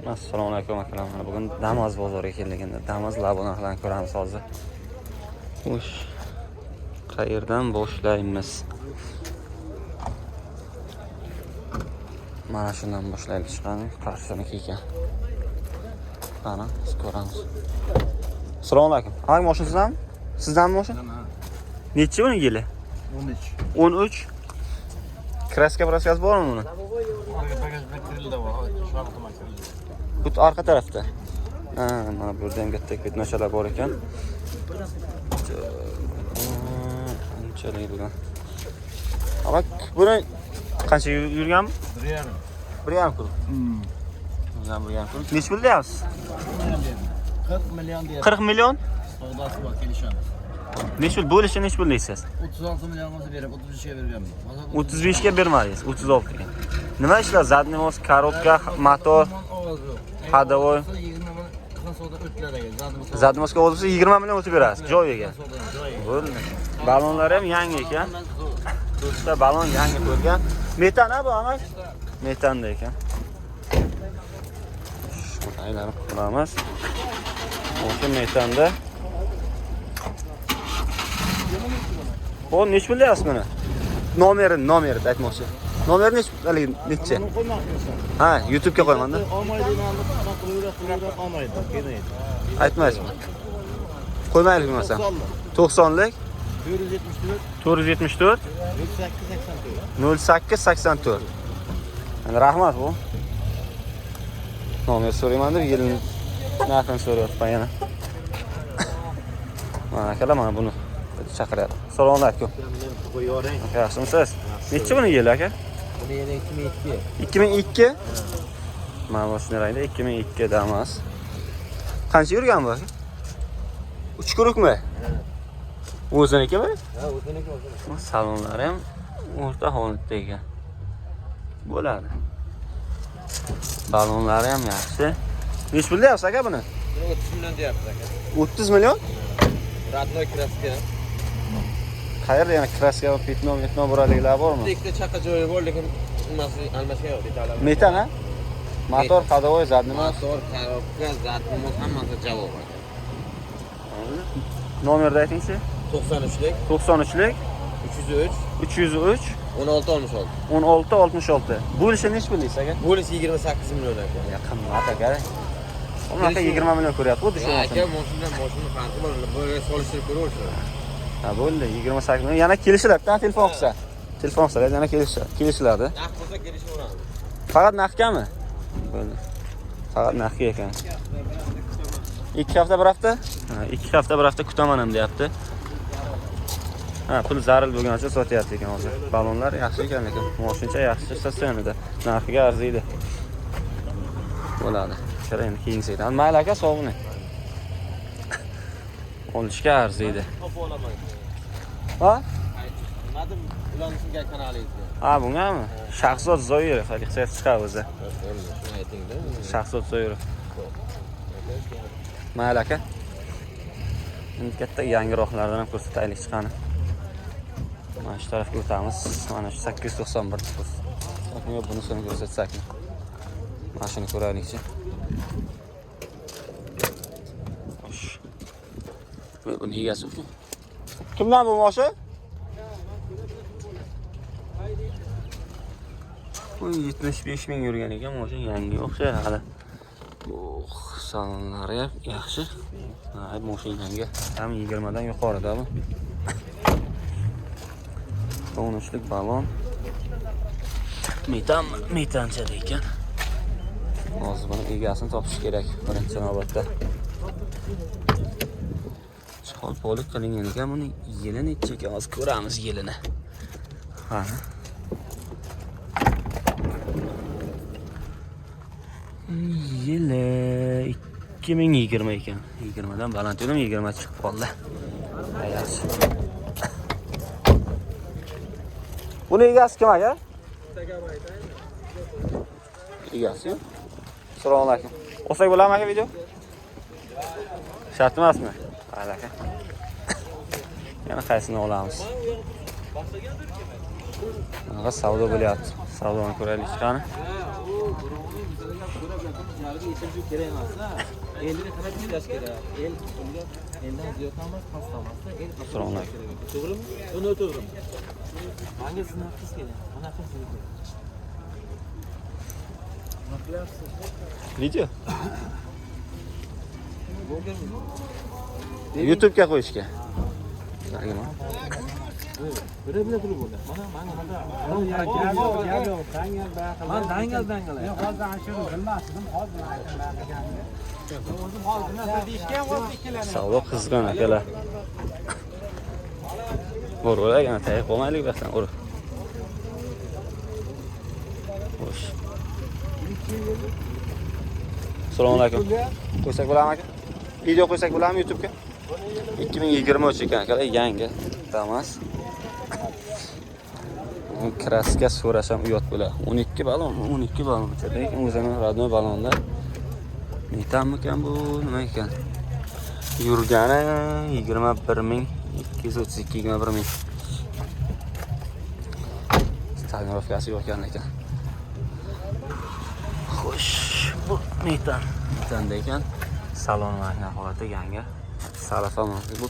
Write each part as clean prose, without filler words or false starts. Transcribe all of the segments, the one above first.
Assalomu alaykum akalar. Bugun Damas bozoriga keldik. Damas labonalarni ko'ramiz hozir. Xo'sh. Qayerdan boshlaymiz? Mana shundan boshlaylik chiqamiz. Qarshinikiga ekan. Qani, ko'ramiz. Assalomu alaykum. Hangi mashina sizdanmi? Sizdanmi mashina? Necha uni yili? 13. Kraska bormi buni? Bu arqa tarafda. Ha, mana bu yerda ham katta petnoshalar bor ekan. Qanchalik bugun? Ama buni qancha yurganmi? 1.5 kun. Bundan 1.5 kun. Nech pul deyapsiz? 40 milyon deyapsiz. 40 milyon? Savdosi bor, kelishamiz. Nech pul bo'lishi nech pul deysiz? 36 milyon olsa berib, 33 ga berganman. 35 ga bermadingiz, 36 ga. Nima ishlar? Zadniy mos, korotka, motor, hadovoy. 20 million savdo o'tlar ekan. Zadniy mosga olsa 20 million o'tib berasiz joyiga. Bo'ldi. Balonlar ham yangi ekan. Do'stlar, balon yangi qo'yilgan. Metan bu ama? Metanda ekan. Shuni aylanib ko'ramiz. O'sha metanda. O nech pul deyapsiz buni? Nomerini aytmoqchi. Nomeri necha? Ha, YouTube'ga qo'yman-da. Aytmaysizmi? Qo'ymaylik bo'lmasa. 90lik 474 0884. Rahmat bu. Nomer so'rayman deb yilni narxini so'rayapman yana. Mana akalar mana buni chaqiryapti. Assalomu alaykum. Yaxshimisiz? Necha buni yil aka? Buni yana 2002. 2002? Mana bu shunday 2002 Damas. Qancha yurgan bu aka? 3 kurukmi? O'zinikimi? Ha, o'ziniki. Salonlari ham o'rta holatda ekan. Bo'ladi. Balonlari ham yaxshi. Nech pul deyapsiz aka buni? 30 million deyapsiz aka. 30 million? Radnoy kraska. Qayerda yana kraska va petno bo'raliklar bormi? Ikkita chaqa joyi bor, lekin nimasi almashgan yo'q detallar. Metan ha? Motor, hadovoy, zadniy mos. Motor, korobka, zadniy mos hammasi javob. Nomerni aytingchi. 93lik 93lik 303 1666. 1666. Bo'lishi nech pul deysiz aka? Bo'lishi 28 million aka. Qimmat aka. Uni aka 20 million ko'ryapti, xuddi shu aka, mashina farqi bor. Bo'lga solishtirib ko'raversin. Ha, bo'ldi. 28 million. Yana kelishlar-da, telefon qilsa. Telefon qilsa yana kelishlardi. Naqd bo'lsa kelishaveramiz. Faqat naqdgami? Bo'ldi. Faqat naqdga ekan. 2 hafta bir hafta? Ha, 2 hafta bir hafta kutaman ham deyapti. Ha, pul zaril bo'lgan uchun sotyapti ekan hozir. Balonlar yaxshi ekan, lekin moshincha yaxshi statsionida. Narxiga arziydi. Bo'ladi. Kerak endi keyin saydan. Mayli aka, sog'ning. Olishga arziydi. Ha? Nadim ulanishga kanalingizga. Ha, bungami? Shahzod Zoirov, haligacha chiqadi o'zi. Shuni ayting-da. Shahzod Zoirov. Mayli aka. Endi katta yangiroqlardan ham ko'rsataylik chiqani. Mana shu tarafga o'tamiz. Mana shu 891 kurs. Yo'q, bunisini ko'rsatsak. Mana shuni ko'raylikchi. Xo'sh. Buni egasi ku. Kimdan bu moshi? Bu 75 ming yurgan ekan, mashina yangi o'xshaydi hali. Salonlari ham yaxshi. Ha, mashinaga ham 20 dan yuqorida bu. 13lik balon. Metanchada ekan. Hozir buni egasini topish kerak birinchi navbatda. Chiqol polik qilingan ekan, buni yili necha ekan, hozir ko'ramiz yilini. Ha. Yili 2020 ekan. 20 dan baland yo'lim 20 chiqib qoldi. Yaxshi. Buni egasi kim aka? Egasi. Assalomu alaykum. Olsak bo'ladimi aka video? Shart emasmi? Mayli aka. Yana qaysini olamiz? Mana savdo bo'lyapti. Savdoni ko'raylik qani. Ularga yechim kerak emas. Elga qarab ishlash kerak. El unga eldan ziyod emas, past emasda, el Assalomu alaykum. to'g'rimi? Buni to'g'rimi? Menga sinab qiz kerak. Mana qiz kerak. Nima qilyapsiz? Video Bo'lganmi? YouTube'ga qo'yishga. Nima? Biri turib bo'ldi. Mana dangal. Men hozir ashuni bilmasdim, hozir aytganman. O'zim hozir nima deyishga ham o'zi ikkilanadi. Savdo qizg'in akalar. Bo'ralar yana tayyor qolmaylik baxtan ur. Xo'sh. Assalomu alaykum. Qo'ysak bo'ladimi aka? Video qo'ysak bo'ladimi YouTube'ga? 2023 ekan akalar, yangi Damas. Kraska so'rasham uyat bo'ladi. 12 balon lekin o'zini radno balonlar. Netammikan bu, nima ekan? Yurgani 21232 21000. Stagnorovkasi yo'q ekan. Xo'sh, bu metanda ekan. Salon mashina holati yangi. Salafa mavzu bu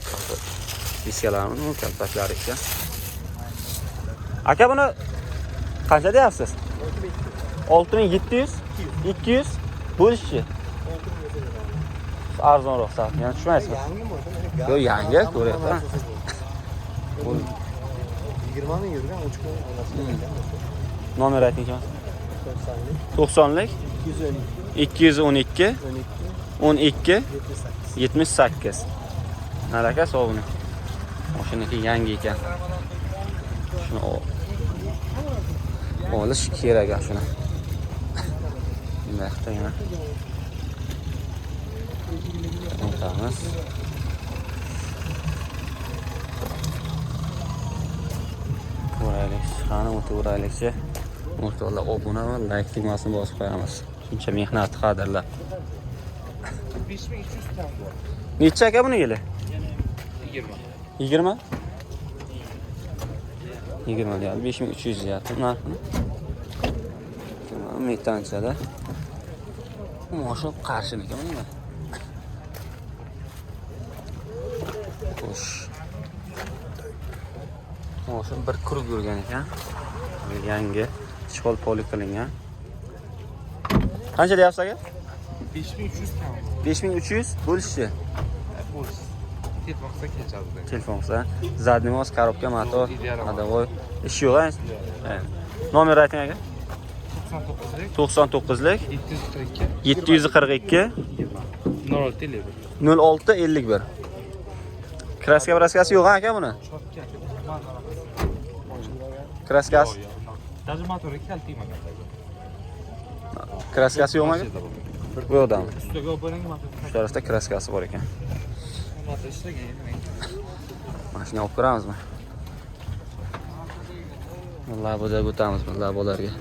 diskalarning kaltaklari ekan. Aka buni qancha deyapsiz? 6700, 200 bo'lishchi. Arzonroq saf. Yani tushmaysizmi? Yo'q, yangi ko'ryapman. 20 ming yurgan uch kun Nomer ayting. 90lik 212 12 78. Malaka sovuni. Mashinaki yangi ekan. Shuni olish kerak ekan shuni. Bunday qilinglar. O'tamiz. Ko'raylik. Qani o'tiralikchi. O'rtoqlar obuna va like tugmasini bosib qo'yamiz. Shuncha mehnat qadrlar. 5300 tam bor. Necha aka buni yili? 20. 20 deyapti. 5300 deyapti. Narxini. Metanchada. Mashina qarshiniki bunga. Xo'sh. Mashina bir kurib yurgan ekan. Yangi ishg'ol poli qilingan. Qancha deyapsiz aka? 5300 tam. 5300 bo'lishchi. Bo'lish. Telefonga keladi. Telefonga. Zadniy mos, korobka, motor, hadovoy. Ish yo'q a? Nomer ayting aka. 99lik 742 0651. Kraskasi yo'q aka buni? Kraskasi. Даже motori kaltimagan. Kraskasi yo'qmi aka? Bu yoqdami? Ustiga bo'ling motor. Shu tarafda kraskasi bor ekan. Motor ishlagan. Mashina olib kiramizmi? Laboda o'tamiz labolarga.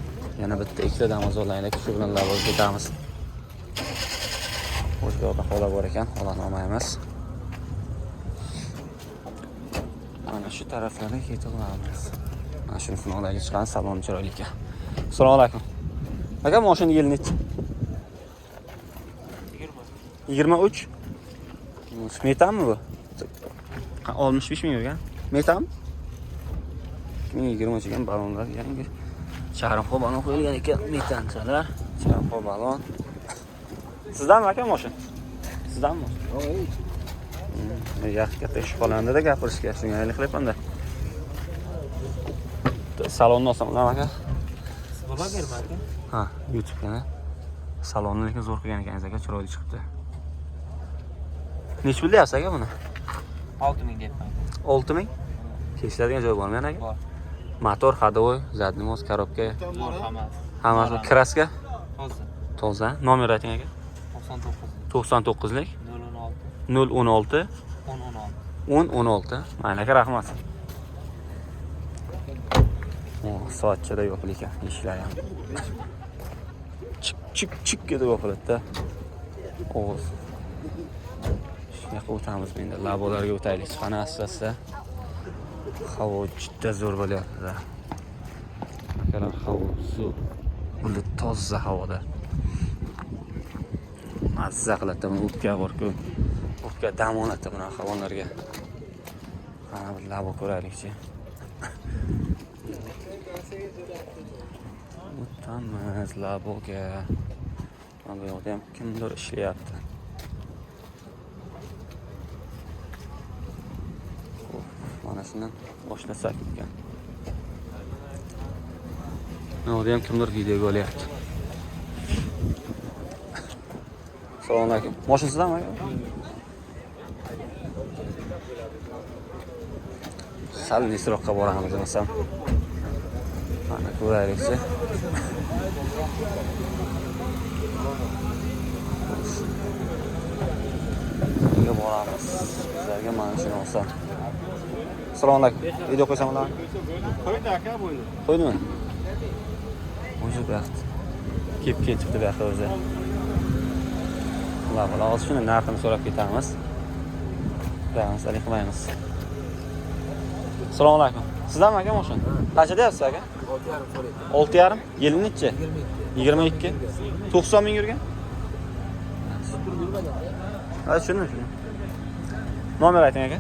Yana bitta ikkita damoz olaylik, shu bilan laboga ketamiz. O'sha yoqda xola bor ekan, xolani olmaymiz. Mana shu taraflarga ketib olamiz. Mana shuni olaylik, chiqqan salon chiroyli ekan. Assalomu alaykum. Aka, mashina yili necha? 23. Metanmi bu? 65 ming yurgan. Metan? 2023 ekan, balonlar yangi. Charxo balon qo'yilgan ekan, metanchalar. Charxo balon. Sizdanmi aka mashina? Sizdanmi? Yo'q. Yaxshi katta ish qolandida gapirishga, shunga aylanib qilyapman-da. Salonni olsam bo'ladimi aka? Blogermi aka? Ha, YouTube'ga. Salonni lekin zo'r qilgan ekansiz aka, chiroyli chiqibdi. Nech pul deyapsiz aka buni? 6000 deyapman. 6000? Kelishadigan joy bormi aka? Bor. Motor, hadovoy, zadniy mos, korobka. Bor hammasi. Hammasi kraska? Hozir. Toza. Nomer ayting aka. 99lik 016 1016. Mayli aka, rahmat. Soatchada yo'q ekan, ishlar ham. Chik deb o'qiladi-da. O'g'iz. Shunga o'tamiz endi. Labolarga o'taylik. Qani asrasa. Havo juda zo'r bo'lyapti-da. Akalar, havo zo'r. Bulut toza havoda. mazza qiladi buni o'pka bor-ku. O'pka dam oladi bunaqa hayvonlarga. Mana bir labo ko'raylikchi. O'tamiz laboga. Mana bu yerda ham kimdir ishlayapti. Mana shundan boshlasak ekan. Mana bu ham kimdir video olyapti. Assalomu alaykum. Moshinsizlarmi aka? Sal nesroqqa boramiz desam. Mana ko'raylikchi. Nega boramiz? Sizlarga mana shuni olsam. Assalomu alaykum. Video qo'ysam bo'ladimi? Qo'ydi aka bo'yni. Qo'ydimi? O'sha baxt. Kelib ketibdi bu yoqqa o'zi. Alloh hozir shuni narxini so'rab ketamiz. Damasalik qilmaymiz. Assalomu alaykum. Sizlarmi aka mashina? Qancha deyapsiz aka? 6,5 so'raydi. 6,5. Yili nechi? 22. 90 ming yurgan? Ha, shuni. Nomer ayting aka.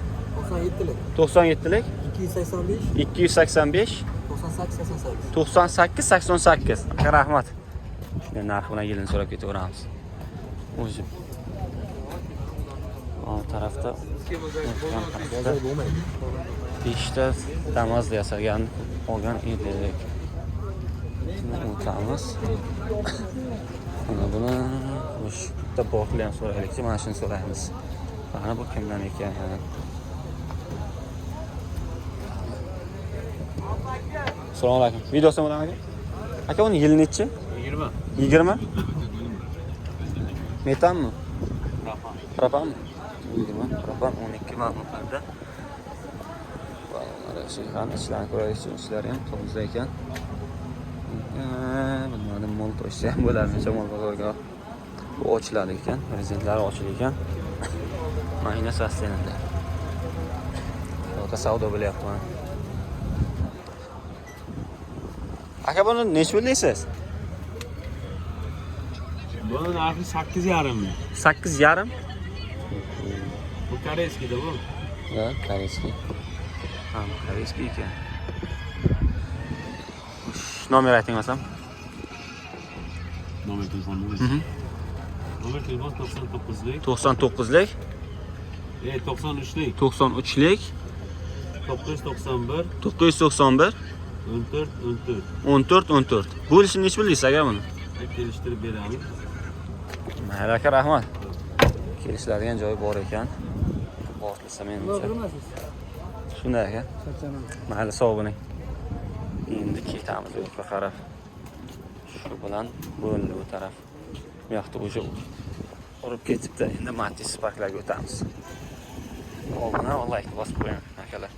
97lik. 97lik 285 285 98 88. 98 88. Aka rahmat. Shunday narx bilan yilini so'rab ketaveramiz. O'zi. O tarafda bo'lmaydi. 5 ta Damas yasagan olgan edik. Shuni o'tamiz. Buni o'sha botli ham so'raylikchi, mana shuni so'raymiz. Mana bu kimdan ekan? Assalomu alaykum. Videosi bilan aka? Aka uni yili nechi? 20. 20? Metanmi? Propanmi? 20. Propan 12 ma'lumotlarda. Mana shu ham ishlarni ko'raylik, ishlari ham to'g'ri ekan. Bilmadim, mol qo'ysa ham bo'larmi, shamol bozorga ochiladi ekan, rezentlari ochilgan ekan. Mayna sastenada. Yo'q, savdo bo'lyapti. Aka buni nech pul deysiz? Buni narxi 8,5 ming. 8,5? Bu koreyskida bu. Ha, koreyskiy. Ha, koreyskiy ekan. Nomer ayting olsam. Nomer telefonni. Nomer telefon 99lik. 99lik 93lik. 93lik 991 991 14 14. Bo'lishini nech bildingiz aka buni? kelishtirib beramiz. Mayli aka, rahmat. Kelishiladigan joyi bor ekan. Borlasa menimcha. Shunday aka. Mayli, sog' bo'ling. Endi ketamiz bu yoqqa qarab. Shu bilan bo'ldi bu taraf. Bu yoqda o'sha urib ketibdi. Endi Matiz parklarga o'tamiz. Oldin like bosib qo'ying akalar.